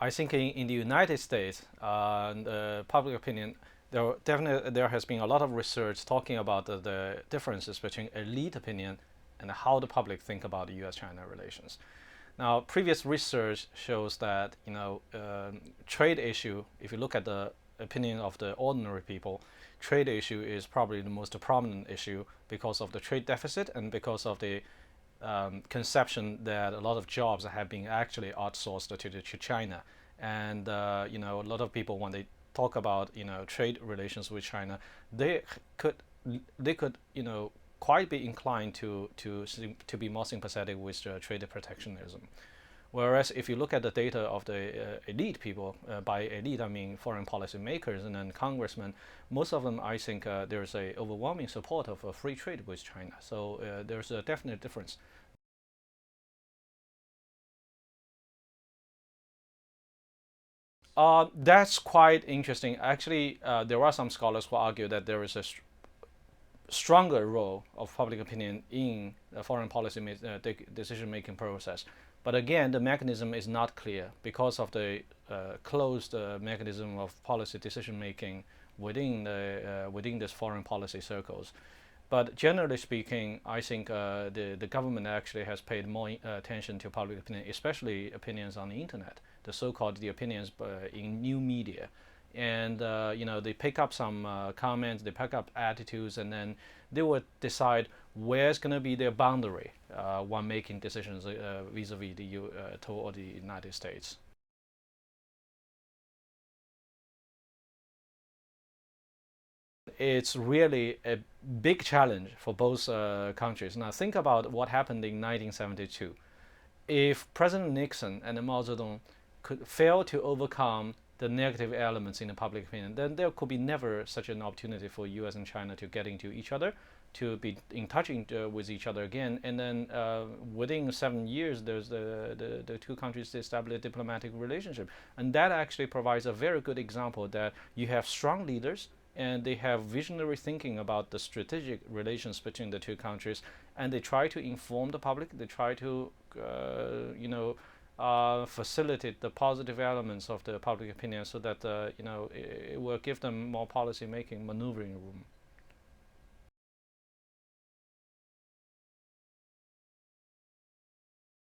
I think in the United States, the public opinion, there has been a lot of research talking about the differences between elite opinion and how the public think about the U.S.-China relations. Now, previous research shows that trade issue. If you look at the opinion of the ordinary people, trade issue is probably the most prominent issue because of the trade deficit and because of the conception that a lot of jobs have been actually outsourced to China, and a lot of people when they talk about trade relations with China, they could they could quite be inclined to be more sympathetic with trade protectionism. Whereas if you look at the data of the elite people, by elite I mean foreign policy makers and then congressmen, most of them I think there's a overwhelming support of free trade with China. So there's a definite difference. That's quite interesting. Actually, there are some scholars who argue that there is a stronger role of public opinion in the foreign policy decision-making process. But again, the mechanism is not clear because of the closed mechanism of policy decision-making within this foreign policy circles. But generally speaking, I think the government actually has paid more attention to public opinion, especially opinions on the internet, the so-called the opinions in new media, and they pick up some comments, they pick up attitudes, and then they would decide where's going to be their boundary when making decisions vis-a-vis toward the United States. It's really a big challenge for both countries. Now think about what happened in 1972. If President Nixon and Mao Zedong could fail to overcome the negative elements in the public opinion, then there could be never such an opportunity for U.S. and China to get into each other, to be in touch with each other again. And then within 7 years, there's the two countries establish a diplomatic relationship. And that actually provides a very good example that you have strong leaders and they have visionary thinking about the strategic relations between the two countries, and they try to inform the public. They try to, facilitate the positive elements of the public opinion so that it will give them more policy making maneuvering room.